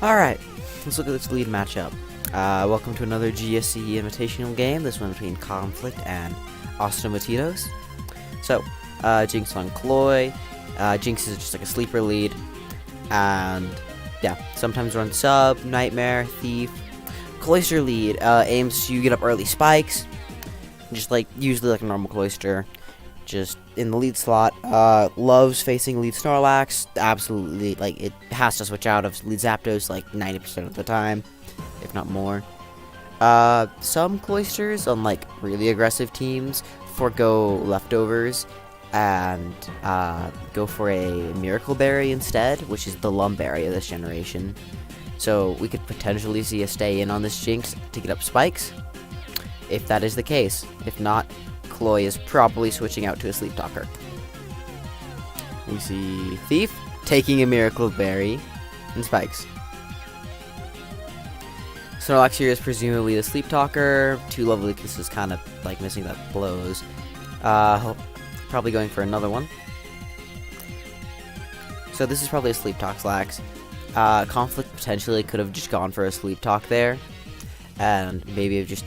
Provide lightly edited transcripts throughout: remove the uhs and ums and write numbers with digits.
Alright, let's look at this lead matchup. Welcome to another GSC Invitational game, this one between Conflict and Astamatitos. So, Jinx on Cloy. Jinx is just like a sleeper lead. And, yeah, sometimes runs sub, Nightmare, Thief. Cloister lead aims to get up early spikes. Just like, usually like a normal Cloister. Just in the lead slot, loves facing lead Snorlax. Absolutely, like, it has to switch out of lead Zapdos like 90% of the time, if not more. Some Cloisters on like really aggressive teams forego leftovers and go for a Miracle Berry instead, which is the Lum Berry of this generation. So we could potentially see a stay in on this Jinx to get up spikes, if that is the case. If not, Cloy is probably switching out to a Sleep Talker. We see Thief taking a Miracle Berry and spikes. Snorlax here is presumably the Sleep Talker. Too lovely because is kind of like missing that blows. Probably going for another one. So this is probably a Sleep Talk Slax. Conflict potentially could have just gone for a Sleep Talk there, and maybe have just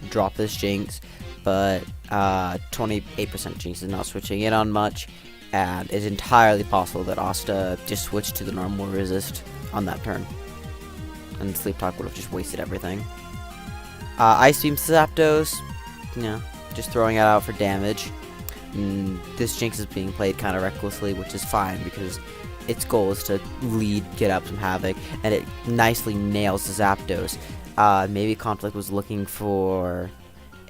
dropped this Jinx. But 28% Jinx is not switching in on much, and it's entirely possible that Asta just switched to the normal resist on that turn, and Sleep Talk would have just wasted everything. Ice Beam Zapdos, just throwing it out for damage. This Jinx is being played kind of recklessly, which is fine because its goal is to get up some havoc, and it nicely nails the Zapdos. Maybe Conflict was looking for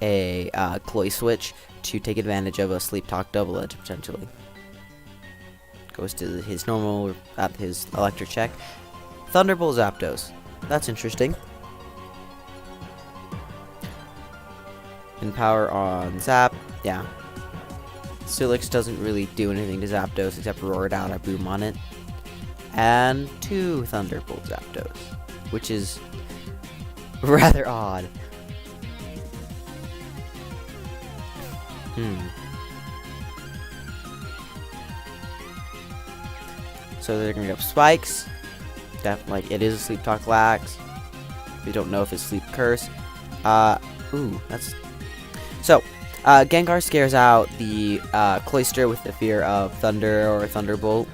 a Cloy switch to take advantage of a Sleep Talk double edge potentially. Goes to his normal his electric check. Thunderbolt Zapdos. That's interesting. And power on Zap. Yeah. Steelix doesn't really do anything to Zapdos except roar it out a boom on it. And 2 Thunderbolt Zapdos, which is rather odd. So they're gonna get up spikes. Like it is a Sleep Talk Lax. We don't know if it's Sleep Curse. That's so. Gengar scares out the Cloister with the fear of Thunder or Thunderbolt,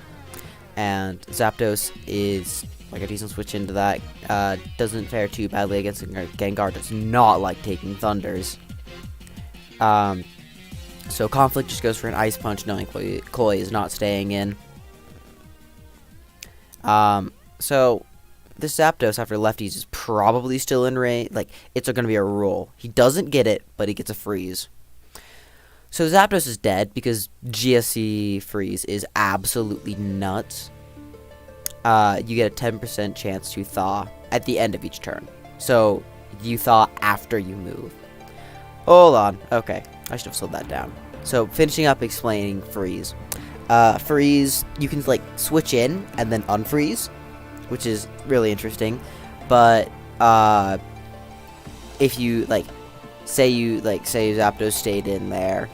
and Zapdos is like a decent switch into that. Doesn't fare too badly against Gengar. Gengar does not like taking Thunders. So Conflict just goes for an Ice Punch, knowing Cloy is not staying in. So this Zapdos after lefties is probably still in range. Like, it's going to be a roll. He doesn't get it, but he gets a freeze. So Zapdos is dead because GSC freeze is absolutely nuts. You get a 10% chance to thaw at the end of each turn. So you thaw after you move. Hold on. Okay. I should have slowed that down. So, finishing up explaining freeze. Freeze, you can, like, switch in and then unfreeze, which is really interesting. But, if you, say Zapdos stayed in there,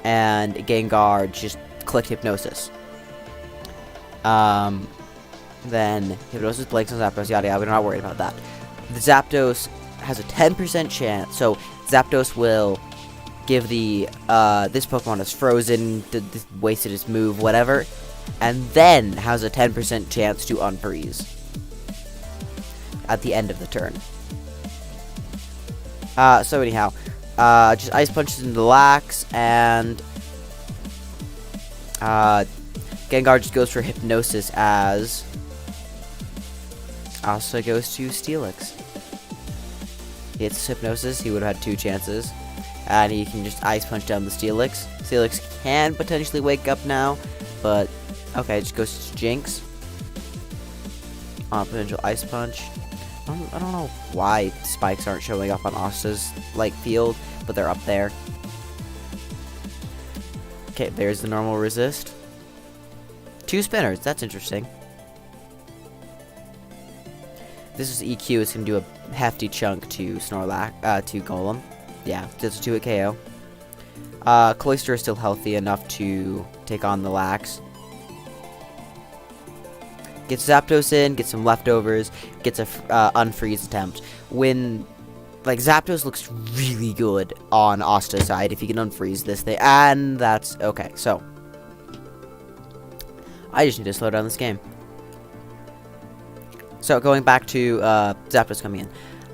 and Gengar just clicked Hypnosis. Then, Hypnosis blanks on Zapdos, yada yada, we're not worried about that. The Zapdos has a 10% chance, so Zapdos will give the this Pokemon is frozen, wasted its move, whatever, and then has a 10% chance to unfreeze at the end of the turn. So anyhow, just Ice Punches into the Lax, and Gengar just goes for Hypnosis as Asta goes to Steelix. He hits Hypnosis, he would have had 2 chances. And he can just Ice Punch down the Steelix. Steelix can potentially wake up now, but okay, just goes to Jinx. Potential Ice Punch. I don't know why spikes aren't showing up on Asta's field, but they're up there. Okay, there's the normal resist. 2 spinners, that's interesting. This is EQ, it's gonna do a hefty chunk to Snorlax, to Golem. Yeah, just a 2-hit KO. Cloister is still healthy enough to take on the Lax. gets Zapdos in, gets some leftovers, gets a unfreeze attempt. When like Zapdos looks really good on Asta's side if he can unfreeze this thing, and that's okay. So I just need to slow down this game. So going back to Zapdos coming in,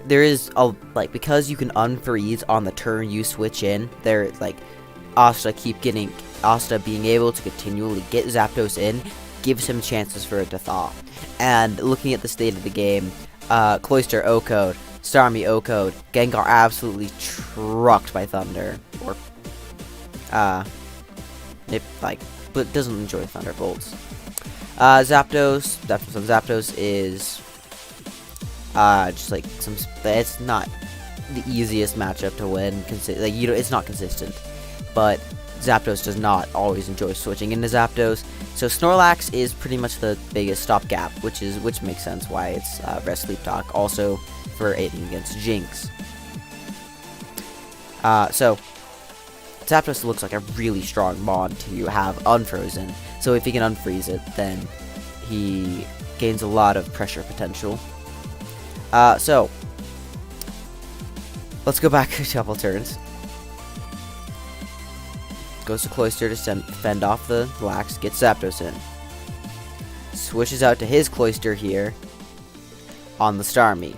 there is a because you can unfreeze on the turn you switch in. There Asta being able to continually get Zapdos in gives him chances for it to thaw. And looking at the state of the game, Cloyster O-Code, Starmie O-Code, Gengar absolutely trucked by Thunder. Or, but doesn't enjoy Thunderbolts. Zapdos is, just it's not the easiest matchup to win. It's not consistent. But Zapdos does not always enjoy switching into Zapdos. So Snorlax is pretty much the biggest stopgap, which makes sense why it's Rest Sleep Talk. Also for aiding against Jinx. So Zapdos looks like a really strong mod to have unfrozen. So if he can unfreeze it, then he gains a lot of pressure potential. So let's go back a couple turns. Goes to Cloyster to fend off the Lax, gets Zapdos in. Switches out to his Cloyster here on the Starmie.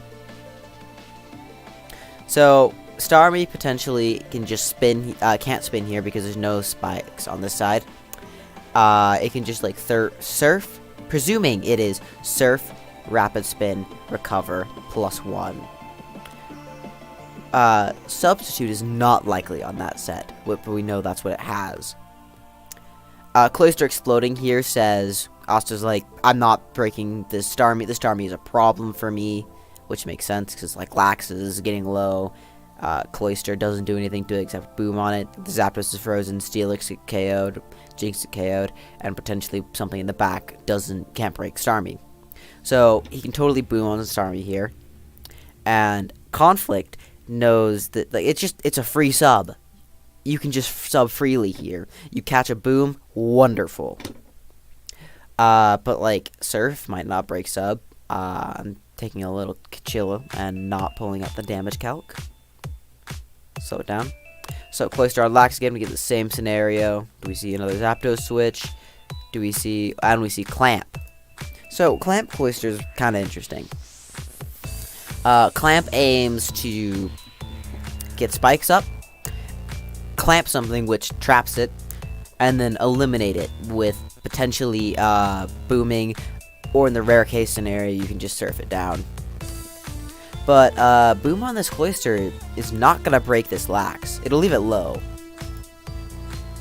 So Starmie potentially can just spin, can't spin here because there's no spikes on this side. It can just surf, presuming it is surf, rapid spin, recover, +1. Substitute is not likely on that set, but we know that's what it has. Cloyster exploding here says, Asta's I'm not breaking this Starmie. This Starmie is a problem for me, which makes sense, because Lax is getting low. Cloyster doesn't do anything to it except boom on it. The Zapdos is frozen, Steelix get KO'd, Jinx get KO'd, and potentially something in the back can't break Starmie. So he can totally boom on the Starmie here. And Conflict knows that it's a free sub. You can just sub freely here. You catch a boom, wonderful. But Surf might not break sub. I'm taking a little chill and not pulling up the damage calc. Slow it down. So Cloyster on Lax again, we get the same scenario. Do we see another Zapdos switch? We see Clamp. So Clamp Cloyster is kind of interesting. Clamp aims to get spikes up, clamp something which traps it, and then eliminate it with potentially booming, or in the rare case scenario, you can just surf it down. But boom on this Cloyster is not going to break this Lax. It'll leave it low,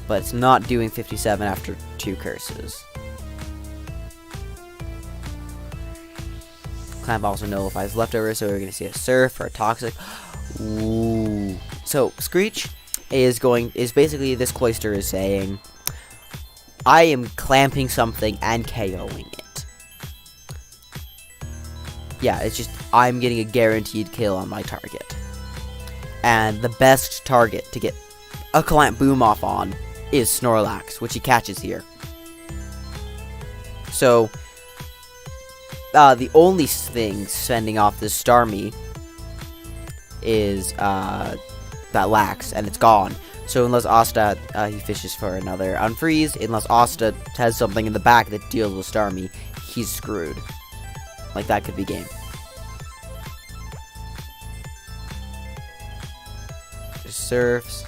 but it's not doing 57 after 2 curses. Clamp also nullifies leftovers, so we're going to see a Surf or a Toxic. Ooh. So Screech is basically, this Cloyster is saying, I am clamping something and KOing it. Yeah, it's just, I'm getting a guaranteed kill on my target. And the best target to get a clamp boom off on is Snorlax, which he catches here. So the only thing sending off this Starmie is that Lax, and it's gone. So unless Asta, he fishes for another unfreeze, unless Asta has something in the back that deals with Starmie, he's screwed. That could be game. Just surfs.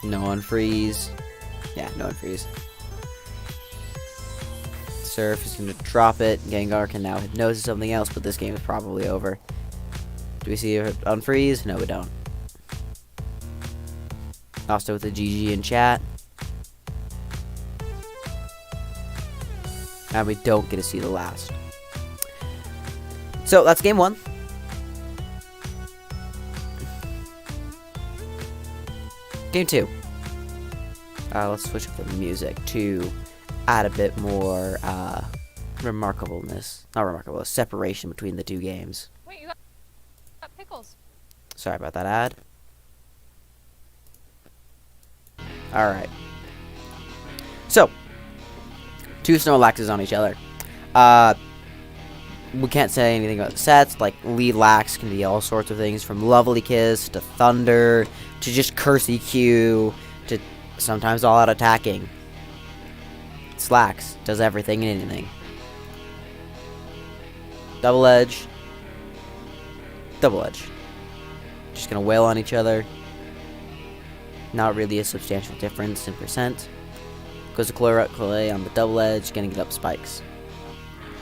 No unfreeze. Yeah, no unfreeze. Surf is going to drop it. Gengar can now hypnosis something else, but this game is probably over. Do we see it unfreeze? No, we don't. Also with the GG in chat. And we don't get to see the last. So that's game 1. Game 2. Let's switch up the music to add a bit more separation between the two games. Wait, you got pickles. Sorry about that ad. Alright. So, Two Snorlaxes on each other. We can't say anything about the sets. Like, lead lax can be all sorts of things, from Lovely Kiss to Thunder to just Curse EQ to sometimes all out attacking. Slax does everything and anything. Double Edge. Double Edge. Just gonna wail on each other. Not really a substantial difference in percent. Goes to Clay on the Double Edge, gonna get up spikes.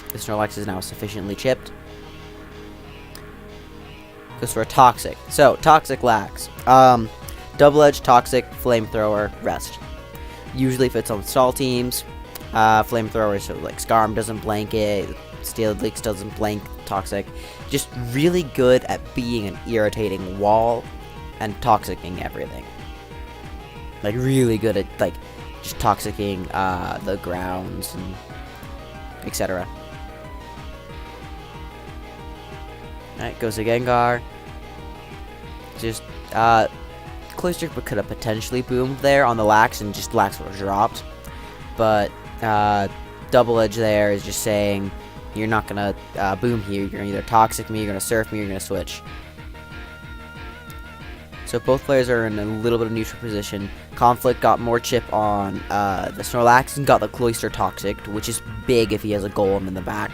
The Snorlax is now sufficiently chipped. Goes for a Toxic. So, Toxic Lax. Double Edge, Toxic, Flamethrower, Rest. Usually if it's on stall teams, Flamethrower, so like Scarm doesn't blank it, Steel Leaks doesn't blank Toxic. Just really good at being an irritating wall and toxicking everything. Like, really good at, like, just toxicking the grounds and etc. Alright, goes to Gengar. Just, Cloister could have potentially boomed there on the Lax, and just Lax would have dropped. But, Double Edge there is just saying, you're not gonna boom here. You're gonna either Toxic me, you're gonna Surf me, you're gonna switch. So both players are in a little bit of neutral position. Conflict got more chip on the Snorlax and got the Cloister Toxic, which is big if he has a Golem in the back.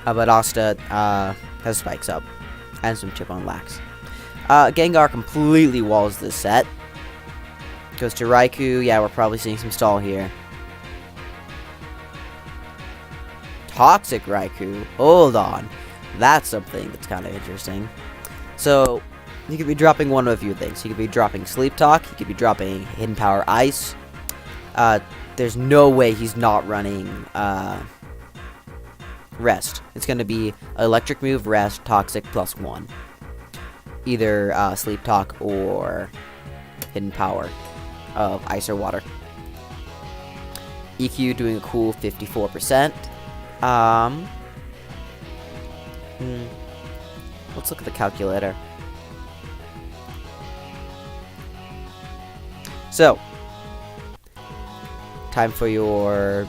But Asta has spikes up and some chip on Lax. Gengar completely walls this set. Goes to Raikou. Yeah, we're probably seeing some stall here. Toxic Raikou. Hold on. That's something that's kind of interesting. So, you could be dropping one of a few things. You could be dropping Sleep Talk. You could be dropping Hidden Power Ice. There's no way he's not running Rest. It's going to be Electric Move, Rest, Toxic, +1. Either Sleep Talk or Hidden Power of Ice or Water. EQ doing a cool 54%. Let's look at the calculator. So, time for your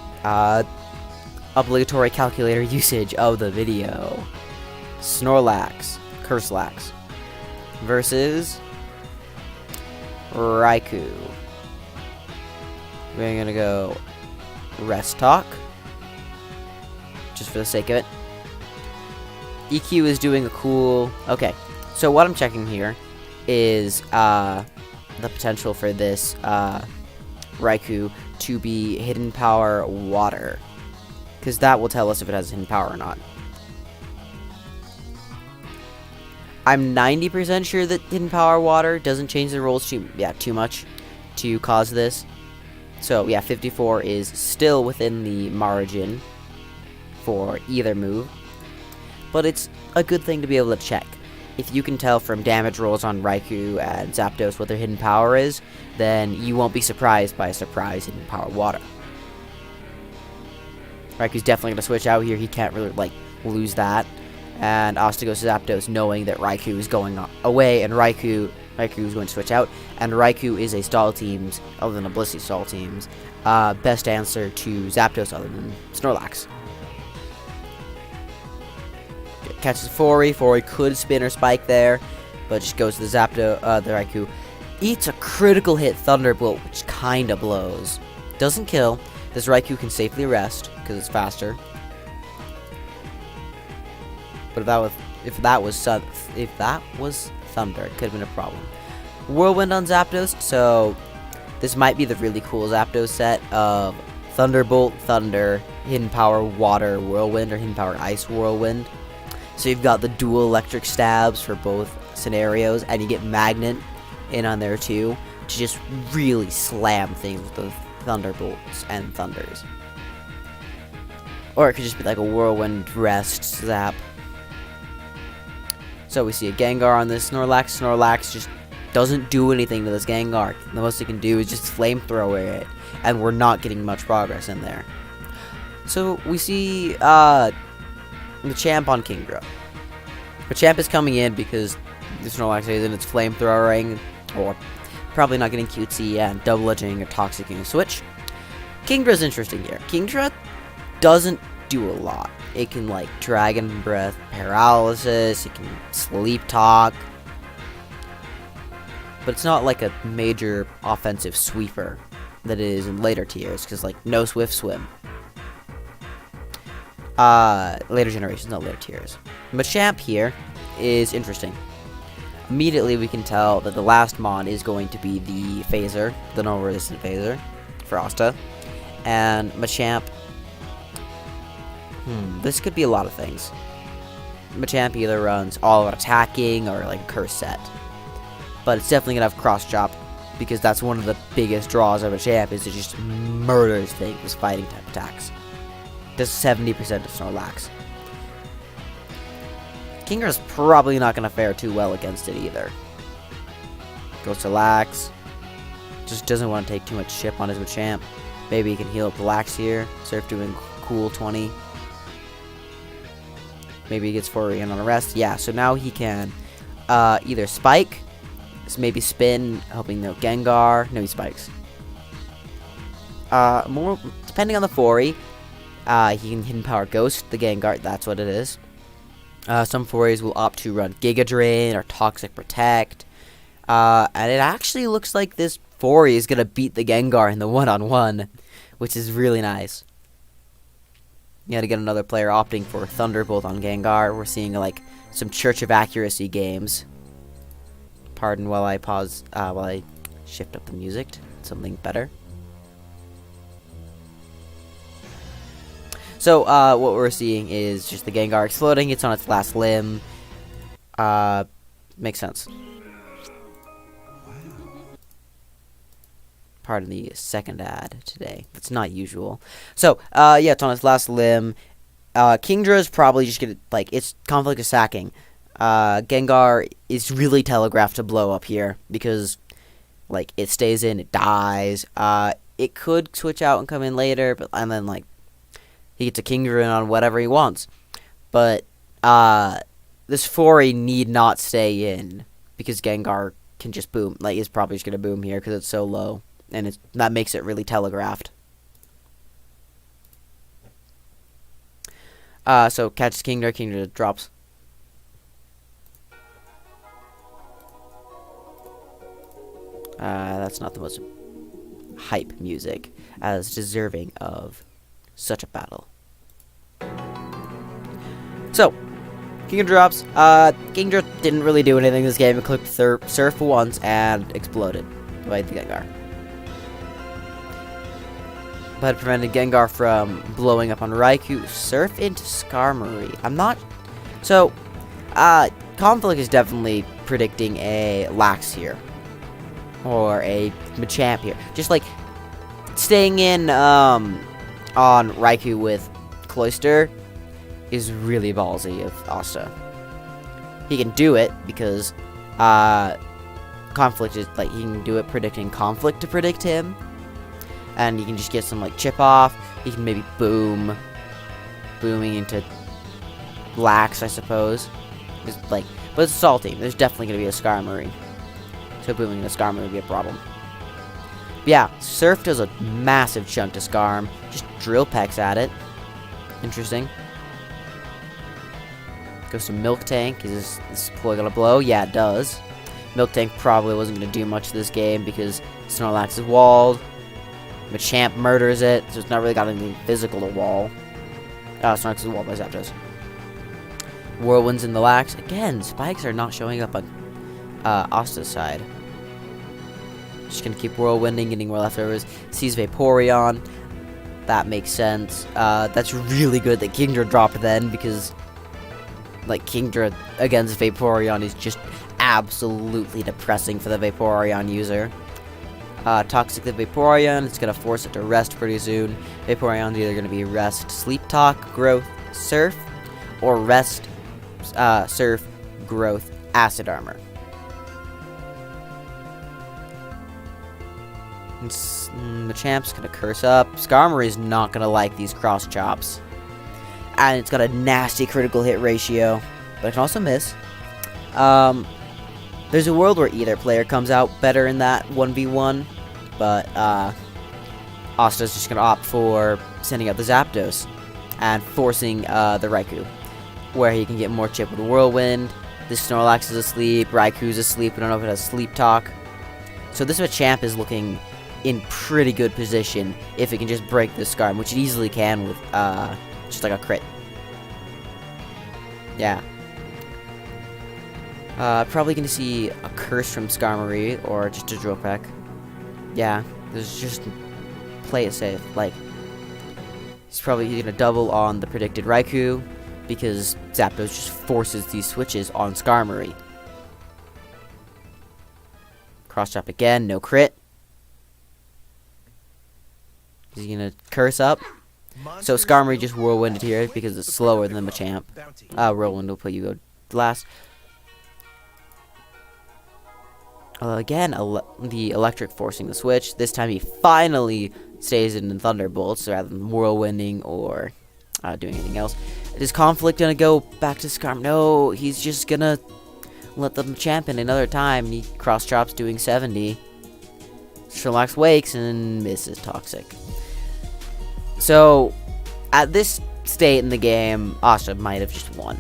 obligatory calculator usage of the video. Snorlax, Curselax, versus Raikou. We're gonna go Rest Talk, just for the sake of it. EQ is doing a cool... Okay, so what I'm checking here is the potential for this Raikou to be Hidden Power Water, because that will tell us if it has Hidden Power or not. I'm 90% sure that Hidden Power Water doesn't change the rules too much to cause this. So yeah, 54 is still within the margin for either move, but it's a good thing to be able to check. If you can tell from damage rolls on Raikou and Zapdos what their Hidden Power is, then you won't be surprised by a surprise Hidden Power Water. Raikou's definitely going to switch out here. He can't really, like, lose that. And Asta goes to Zapdos knowing that Raikou is going away, and Raikou is going to switch out. And Raikou is a stall team's, other than a Blissey stall team's, best answer to Zapdos other than Snorlax. Catches Fori. Fori could spin or spike there, but just goes to the the Raikou. Eats a critical hit Thunderbolt, which kinda blows. Doesn't kill. This Raikou can safely rest because it's faster. But if that was Thunder, it could have been a problem. Whirlwind on Zapdos, so this might be the really cool Zapdos set of Thunderbolt, Thunder, Hidden Power Water, Whirlwind, or Hidden Power Ice, Whirlwind. So you've got the dual electric stabs for both scenarios, and you get Magnet in on there too, to just really slam things with the Thunderbolts and Thunders. Or it could just be like a Whirlwind Rest Zap. So we see a Gengar on this Snorlax. Snorlax just doesn't do anything to this Gengar. The most it can do is just Flamethrower it, and we're not getting much progress in there. So we see the Champ on Kingdra. The Champ is coming in because the Snorlax is in its Flamethrowering, or probably not getting cutesy and double edging or toxicing a switch. Kingdra's interesting here. Kingdra doesn't do a lot. It can, like, Dragon Breath, Paralysis, it can Sleep Talk. But it's not like a major offensive sweeper that it is in later tiers, because, like, no Swift Swim. Later generations, not later tiers. Machamp here is interesting. Immediately we can tell that the last mon is going to be the Phaser, the non-resistant Phaser, for Asta. And Machamp, this could be a lot of things. Machamp either runs all out attacking or like a curse set. But it's definitely going to have cross chop, because that's one of the biggest draws of Machamp, is it just murders things with fighting type attacks. Does 70% of Snorlax. Kingra's probably not going to fare too well against it either. Goes to Lax. Just doesn't want to take too much chip on his Machamp. Maybe he can heal up the Lax here. Surf doing cool 20. Maybe he gets Furion on a rest. Yeah, so now he can either Spike, maybe Spin, helping the Gengar. No, he Spikes. More depending on the Fori, he can Hidden Power Ghost the Gengar. That's what it is. Some Forays will opt to run Giga Drain or Toxic Protect. And it actually looks like this Foray is going to beat the Gengar in the one-on-one, which is really nice. You had to get another player opting for Thunderbolt on Gengar. We're seeing, like, some Church of Accuracy games. Pardon while I pause, while I shift up the music to something better. So, what we're seeing is just the Gengar exploding. It's on its last limb. Makes sense. Pardon the second ad today. That's not usual. So, yeah, it's on its last limb. Kingdra is probably just gonna, like, it's Conflict is sacking. Gengar is really telegraphed to blow up here, because, like, it stays in, it dies. It could switch out and come in later, but, and then, like, he gets a Kingdra on whatever he wants. But, this Foray need not stay in, because Gengar can just boom. Like, it's probably just gonna boom here, because it's so low. And that makes it really telegraphed. So catches Kingdra, Kingdra drops. That's not the most hype music, as deserving of such a battle. So, Kingdra drops. Kingdra didn't really do anything this game. It clicked Surf once and exploded by the Gengar. But prevented Gengar from blowing up on Raikou. Surf into Skarmory. I'm not... So, Conflict is definitely predicting a Lax here. Or a Machamp here. Just, like, staying in, on Raikou with Cloyster is really ballsy of Asta. He can do it because, Conflict is, like, he can do it predicting Conflict to predict him. And you can just get some, like, chip off. You can maybe booming into Lax, I suppose. It's like, but it's salty. There's definitely going to be a Skarmory. So booming into Skarmory would be a problem. But yeah, Surf does a massive chunk to Skarm. Just drill pecks at it. Interesting. Goes to Milk Tank. Is this ploy going to blow? Yeah, it does. Milk Tank probably wasn't going to do much this game because Snorlax is walled. Machamp murders it, so it's not really got anything physical to wall. Snorlax is walled by Zapdos. Whirlwind's in the Lax. Again, spikes are not showing up on Asta's side. Just gonna keep whirlwinding, getting more leftovers. Sees Vaporeon. That makes sense. That's really good that Kingdra dropped then, because, like, Kingdra against Vaporeon is just absolutely depressing for the Vaporeon user. Toxic the Vaporeon, it's going to force it to rest pretty soon. Vaporeon's either going to be Rest, Sleep Talk, Growth, Surf, or Rest, Surf, Growth, Acid Armor. Machamp's going to curse up. Skarmory is not going to like these cross chops. And it's got a nasty critical hit ratio, but it can also miss. There's a world where either player comes out better in that 1v1, but Asta's just going to opt for sending out the Zapdos and forcing the Raikou, where he can get more chip with Whirlwind. This Snorlax is asleep, Raikou's asleep, we don't know if it has Sleep Talk. So this Machamp is looking in pretty good position if it can just break this Scarm, which it easily can with just like a crit. Yeah. Probably going to see a Curse from Skarmory or just a Drill Peck. Yeah, there's just play it safe. Like, he's probably going to double on the predicted Raikou because Zapdos just forces these switches on Skarmory. Cross chop again, no crit. Is he going to Curse up? So Skarmory just Whirlwinded here because it's slower than the Machamp. Whirlwind will put you last. Again, the electric forcing the switch. This time he finally stays in Thunderbolts rather than Whirlwinding or doing anything else. Is Conflict gonna go back to Skarm? No, he's just gonna let the Machamp in another time. He cross chops doing 70. Sherlock wakes and misses Toxic. So, at this state in the game, Asta might have just won.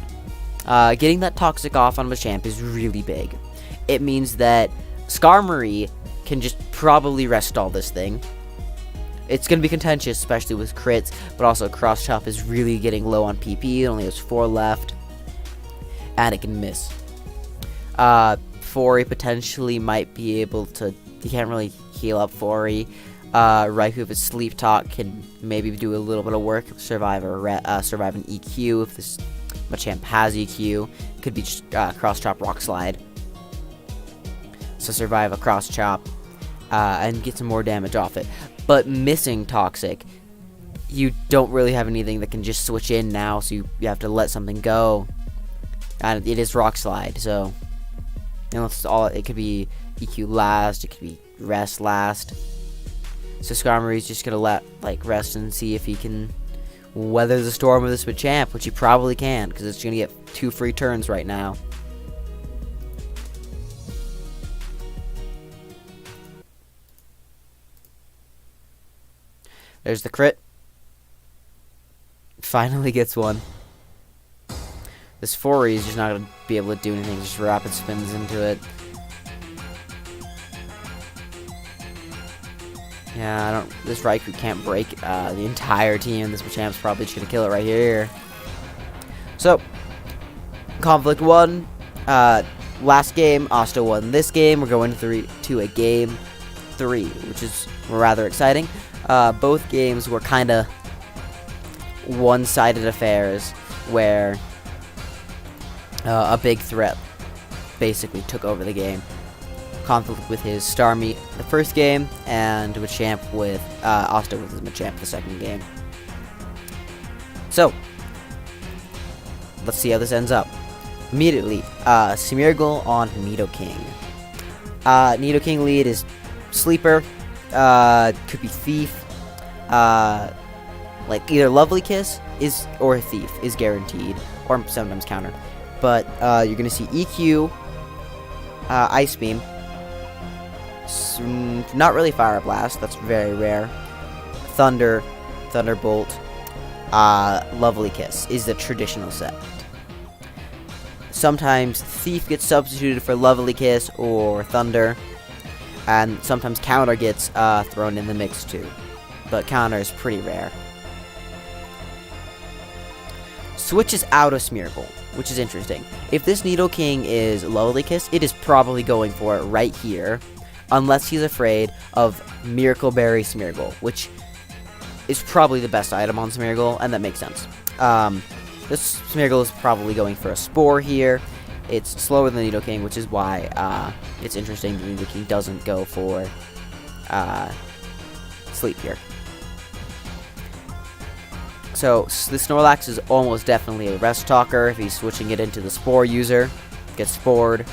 Getting that Toxic off on Machamp is really big. It means that Skarmory can just probably rest stall this thing. It's going to be contentious, especially with crits, but also Cross Chop is really getting low on PP. It only has 4 left, and it can miss. Fori potentially might be able to. He can't really heal up Fori. Raikou, if it's Sleep Talk, can maybe do a little bit of work, survive an EQ if this Machamp has EQ. Could be just Cross Chop, Rock Slide. So survive a Cross Chop and get some more damage off it. But missing Toxic, you don't really have anything that can just switch in now, so you have to let something go. And it is Rock Slide, so it could be EQ last, it could be Rest last. So Skarmory's just gonna rest and see if he can weather the storm of this Machamp, which he probably can, because it's gonna get 2 free turns right now. There's the crit. Finally gets one. This Fori is just not going to be able to do anything. Just rapid spins into it. Yeah, this Raikou can't break the entire team. This Machamp's probably just going to kill it right here. So, Conflict won. Last game, Asta won this game. We're going to a game 3, which is rather exciting. Both games were kind of one-sided affairs where a big threat basically took over the game. Conflict with his Starmie the first game, and Machamp with Asta with his Machamp the second game. So, let's see how this ends up. Immediately, Smeargle on Nidoking. Nidoking lead is Sleeper, could be Thief, either Lovely Kiss or Thief is guaranteed, or sometimes Counter. But you're gonna see EQ, Ice Beam, not really Fire Blast, that's very rare. Thunder, Thunderbolt, Lovely Kiss is the traditional set. Sometimes Thief gets substituted for Lovely Kiss or Thunder, and sometimes Counter gets thrown in the mix too. But Counter is pretty rare. Switches out of Smeargle, which is interesting. If this Nidoking is Lovely Kiss, it is probably going for it right here, unless he's afraid of Miracle Berry Smeargle, which is probably the best item on Smeargle, and that makes sense. This Smeargle is probably going for a Spore here. It's slower than Nidoking, which is why it's interesting that Nidoking doesn't go for Sleep here. So this Snorlax is almost definitely a Rest Talker if he's switching it into the Spore user. Gets Spored.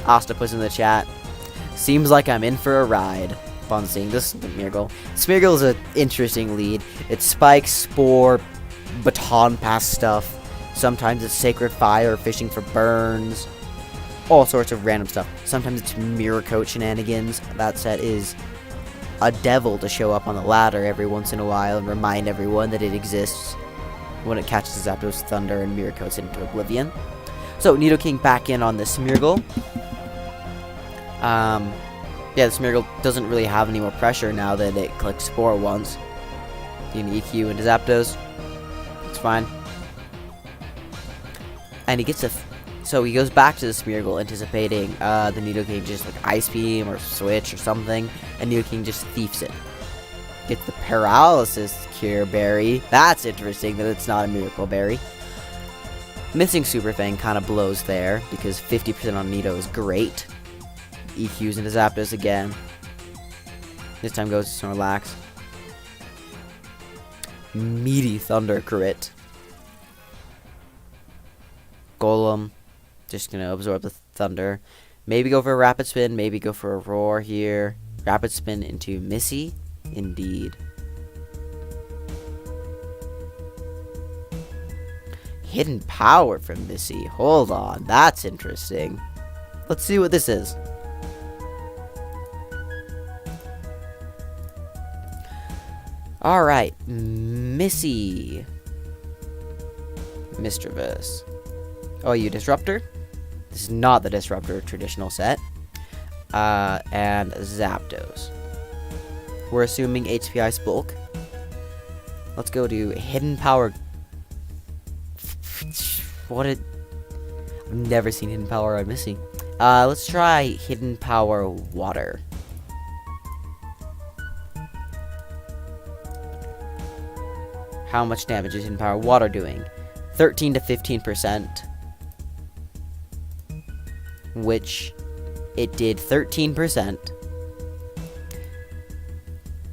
Asta puts in the chat. Seems like I'm in for a ride. Upon seeing this Smeargle. Smeargle is an interesting lead. It's Spike, Spore, Baton Pass stuff. Sometimes it's Sacred Fire, fishing for burns. all sorts of random stuff. Sometimes it's mirror coat shenanigans. That set is a devil to show up on the ladder every once in a while and remind everyone that it exists when it catches Zapdos Thunder and mirror coats it into oblivion. So, Nidoking back in on the Smeargle. Yeah, the Smeargle doesn't really have any more pressure now that it clicked Spore once. You can EQ into Zapdos. It's fine. And he gets a... So he goes back to the Smeargle, anticipating the Nidoking just like Ice Beam or Switch or something, and Nidoking just thiefs it. Gets the Paralysis Cure Berry. That's interesting that it's not a Miracle Berry. Missing Super Fang kind of blows there, because 50% on Nido is great. EQs into Zapdos again. This time goes to Snorlax. Meaty Thunder crit. Golem. Just gonna absorb the Thunder. Maybe go for a Rapid Spin, maybe go for a Roar here. Rapid Spin into Missy. Indeed. Hidden Power from Missy. Hold on, that's interesting. Let's see what this is. Alright, Missy. Mischievous. Oh, you Disruptor? This is not the Disruptor traditional set. And Zapdos. We're assuming HP Ice Bulk. Let's go to Hidden Power. I've never seen Hidden Power on Missy. Let's try Hidden Power Water. How much damage is Hidden Power Water doing? 13 to 15%. Which it did 13%.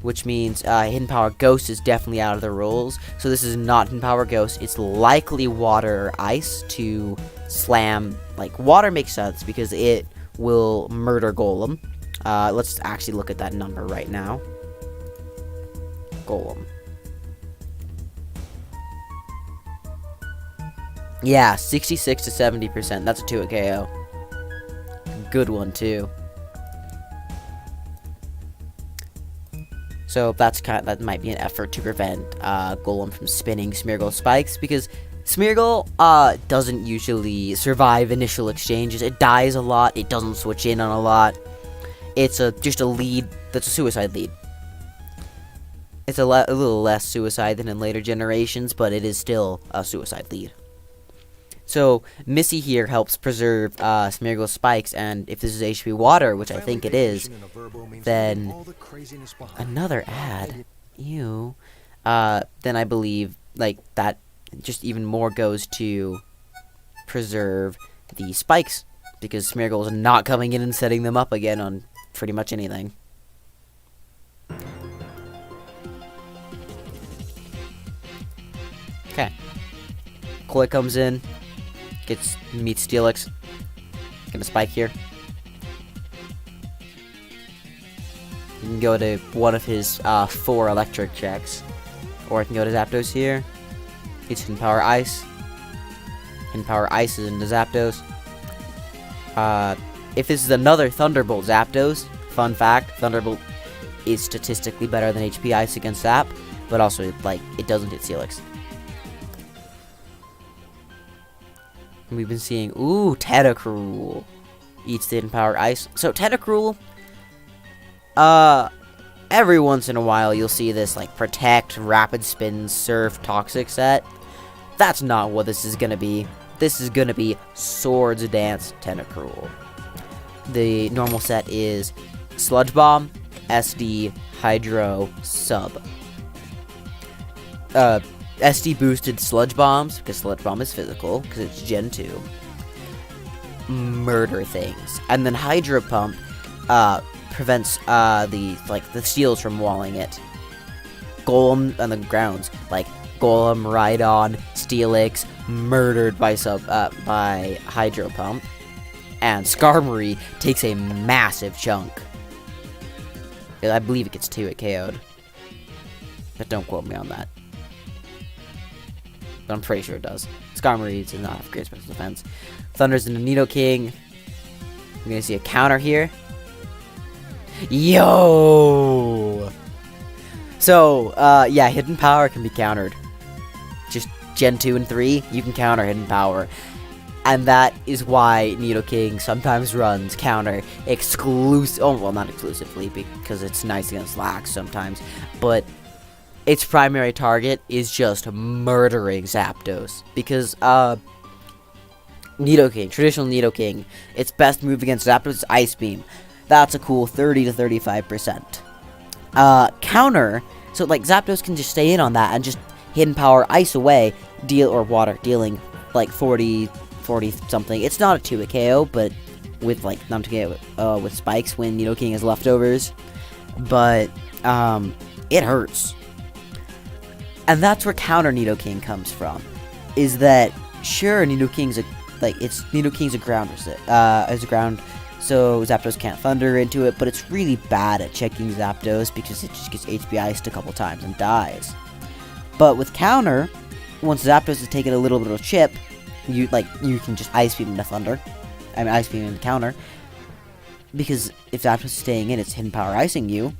Which means Hidden Power Ghost is definitely out of the rules. So this is not Hidden Power Ghost. It's likely Water or Ice to slam. Like, Water makes sense because it will murder Golem. Let's actually look at that number right now. Golem. Yeah, 66 to 70%. That's a 2-hit KO. Good one, too. So that might be an effort to prevent Golem from spinning Smeargle spikes, because Smeargle doesn't usually survive initial exchanges. It dies a lot. It doesn't switch in on a lot. It's just a lead that's a suicide lead. It's a little less suicide than in later generations, but it is still a suicide lead. So Missy here helps preserve Smeargle's spikes, and if this is HP Water, which I think it is, then another ad. Ew. Then I believe like that just even more goes to preserve the spikes, because Smeargle is not coming in and setting them up again on pretty much anything. Okay. Koi comes in. Meets Steelix. Get a spike here. You can go to one of his 4 electric checks. Or I can go to Zapdos here. It's Hidden Power Ice. Hidden Power Ice is into Zapdos. If this is another Thunderbolt Zapdos, fun fact, Thunderbolt is statistically better than HP Ice against Zap, but also, like, it doesn't hit Steelix. We've been seeing, ooh, Tentacruel eats the Hidden Power Ice. So Tentacruel, every once in a while you'll see this like Protect, Rapid Spin, Surf, Toxic set. That's not what this is gonna be. This is gonna be Swords Dance Tentacruel. The normal set is Sludge Bomb, SD, Hydro, Sub. SD boosted Sludge Bombs, because Sludge Bomb is physical, because it's Gen 2. Murder things. And then Hydro Pump prevents the steals from walling it. Golem on the grounds, like Golem, Rhydon, Steelix, murdered by Hydro Pump. And Skarmory takes a massive chunk. I believe it gets 2 KO'd. But don't quote me on that. But I'm pretty sure it does. Skarmory does not have great special defense. Thunder's into Nidoking. We're gonna see a counter here. Yo! So, yeah, hidden power can be countered. Just Gen 2 and 3, you can counter hidden power. And that is why Nidoking sometimes runs counter exclusive. Oh, well, not exclusively, because it's nice against Lax sometimes. But its primary target is just murdering Zapdos. Because, Nidoking, traditional Nidoking, its best move against Zapdos is Ice Beam. That's a cool 30 to 35%. Counter, so like Zapdos can just stay in on that and just hidden power ice away, dealing like 40 something. It's not a 2-hit KO, but with like not 2 KO with spikes when Nidoking has leftovers. But it hurts. And that's where counter Nidoking comes from. Is that sure Nidoking's a ground as a ground, so Zapdos can't thunder into it, but it's really bad at checking Zapdos because it just gets HP iced a couple times and dies. But with counter, once Zapdos has taken a little bit of a chip, you can just Ice Beam into Thunder. Ice Beam into counter. Because if Zapdos is staying in, it's hidden power icing you.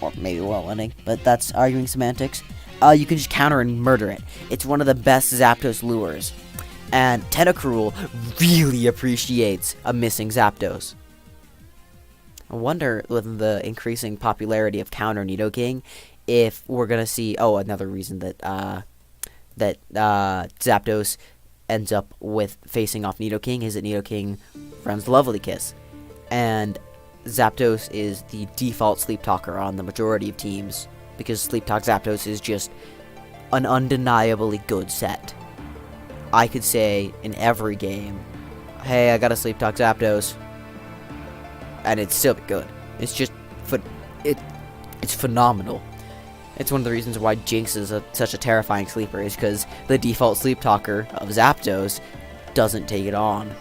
Or maybe well ending, but that's arguing semantics. You can just counter and murder it. It's one of the best Zapdos lures. And Tentacruel really appreciates a missing Zapdos. I wonder, with the increasing popularity of counter Nidoking, if we're gonna see. Oh, another reason that Zapdos ends up with facing off Nidoking is that Nidoking runs the Lovely Kiss, and Zapdos is the default Sleep Talker on the majority of teams because Sleep Talk Zapdos is just an undeniably good set. I could say in every game, hey, I got a Sleep Talk Zapdos, and it'd still be good. It's just, it's phenomenal. It's one of the reasons why Jinx is such a terrifying sleeper, is because the default Sleep Talker of Zapdos doesn't take it on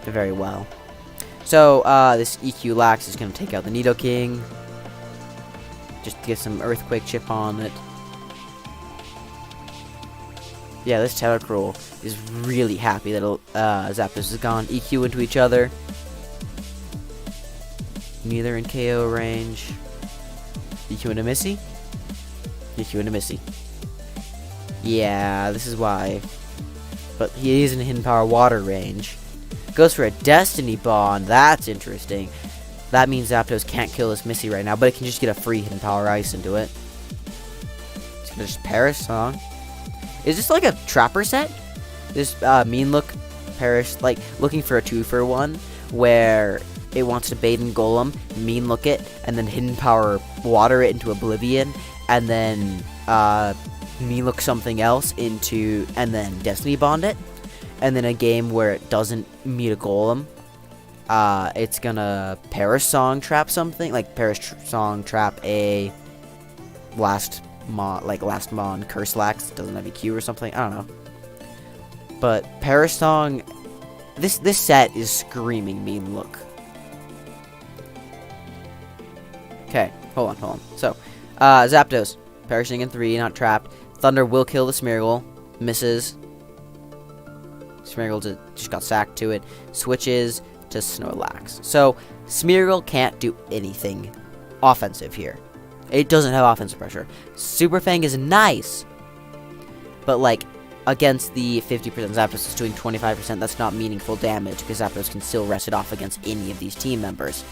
very well. So, this EQ Lax is going to take out the Nidoking, just to get some Earthquake chip on it. Yeah, this Tentacruel is really happy that Zapdos is gone. EQ into each other. Neither in KO range. EQ into Missy. EQ into Missy. Yeah, this is why. But he is in Hidden Power Water range. Goes for a Destiny Bond. That's interesting. That means Zapdos can't kill this Missy right now, but it can just get a free Hidden Power Ice into it. It's gonna just Perish Song. Is this like a Trapper set? This Mean Look Perish, like looking for a 2-for-1 where it wants to bait and Golem, Mean Look it, and then Hidden Power Water it into Oblivion, and then Mean Look something else into, and then Destiny Bond it, and then a game where it doesn't meet a Golem, it's gonna Perish Song trap something, like Perish Song trap a Last Mon Curse Lax, doesn't have EQ or something, I don't know. But Perish Song, this set is screaming Mean Look. Okay, hold on. So, Zapdos, perishing in 3, not trapped. Thunder will kill the Smeargle, misses. Smeargle just got sacked to it. Switches to Snorlax. So, Smeargle can't do anything offensive here. It doesn't have offensive pressure. Super Fang is nice, but like against the 50% Zapdos is doing 25%, that's not meaningful damage because Zapdos can still rest it off against any of these team members.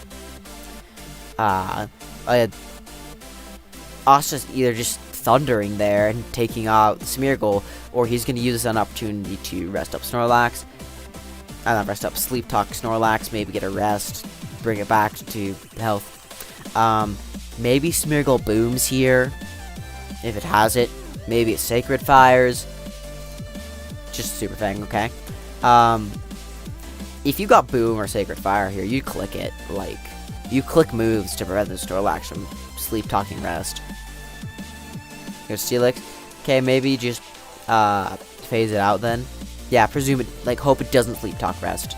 Asta's either just thundering there and taking out the Smeargle, or he's going to use this as an opportunity to rest up Snorlax. Not rest up, Sleep Talk Snorlax, maybe get a rest, bring it back to health. Maybe Smeargle booms here, if it has it. Maybe it Sacred Fires. Just Super Fang, okay? If you got Boom or Sacred Fire here, you click it. Like, you click moves to prevent the Snorlax from Sleep Talking Rest. Here's Steelix. Okay, maybe just phase it out then. Yeah, presume it, like, hope it doesn't Sleep Talk Rest.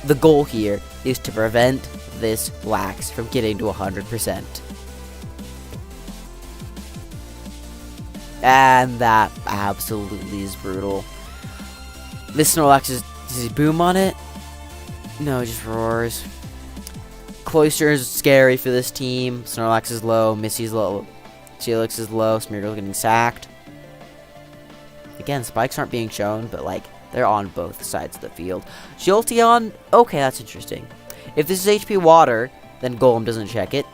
The goal here is to prevent this Lax from getting to 100%. And that absolutely is brutal. This Snorlax is... Does he boom on it? No, just roars. Cloister is scary for this team. Snorlax is low. Missy's low. Felix is low. Smeargle's getting sacked. Again, spikes aren't being shown, but like they're on both sides of the field. Jolteon, okay, that's interesting. If this is HP Water, then Golem doesn't check it.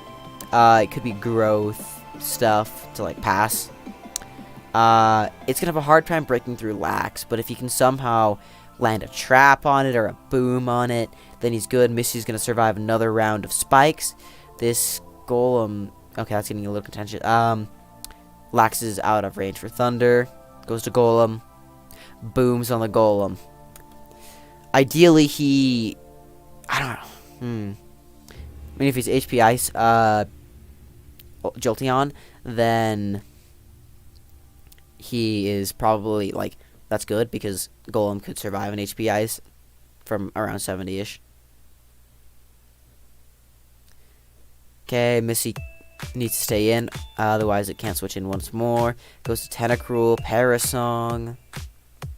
It could be growth stuff to like pass. It's gonna have a hard time breaking through Lax, but if he can somehow land a trap on it or a boom on it, then he's good. Missy's gonna survive another round of spikes. This Golem, okay, that's getting a little contentious. Lax is out of range for Thunder. Goes to Golem. Booms on the Golem. Ideally, I don't know. I mean, if he's HP Ice, Jolteon, then he is probably, like, that's good because Golem could survive an HP Ice from around 70-ish. Okay, Missy needs to stay in, otherwise it can't switch in once more. Goes to Tentacruel, Parasong.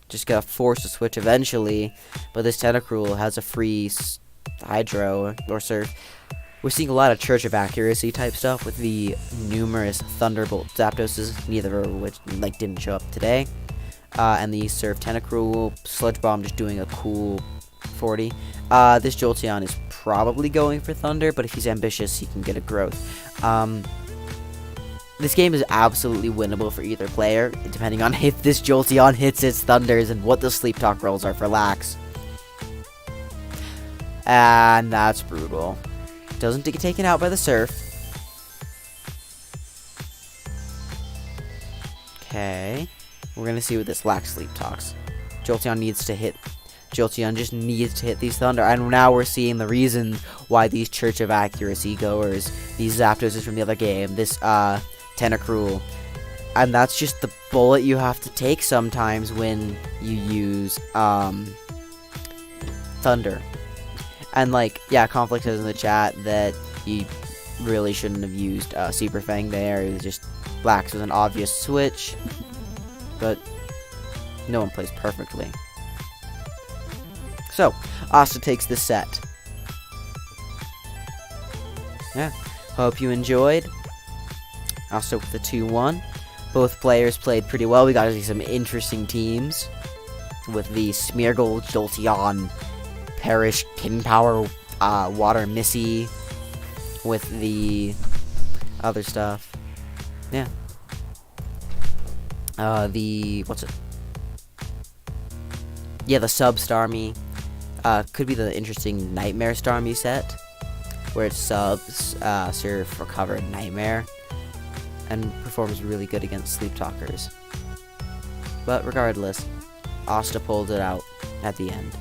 Just gotta force a switch eventually, but this Tentacruel has a free Hydro or Surf. We're seeing a lot of Church of Accuracy type stuff with the numerous Thunderbolt Zapdoses, neither of which like didn't show up today. And the Surf Tentacruel, Sludge Bomb just doing a cool 40. This Jolteon is probably going for Thunder, but if he's ambitious, he can get a growth. This game is absolutely winnable for either player, depending on if this Jolteon hits its Thunders and what the Sleep Talk rolls are for Lax. And that's brutal. Doesn't get taken out by the Surf. Okay. We're going to see what this Lax Sleep Talks. Jolteon just needs to hit these Thunder. And now we're seeing the reason why these Church of Accuracy goers, these Zapdoses from the other game, this Tentacruel. And that's just the bullet you have to take sometimes when you use Thunder. And like, yeah, Conflict says in the chat that he really shouldn't have used Super Fang there. It was just Lax was an obvious switch. But no one plays perfectly. So, Asta takes the set. Yeah, hope you enjoyed. Asta with the 2-1. Both players played pretty well. We got to see some interesting teams. With the Smeargle, Jolteon, Perish, Pin Power, Water Missy. With the other stuff. Yeah. What's it? Yeah, the Sub Starmie. Could be the interesting Nightmare Starmie set, where it subs Surf, Recover, and Nightmare, and performs really good against Sleep Talkers. But regardless, Asta pulled it out at the end.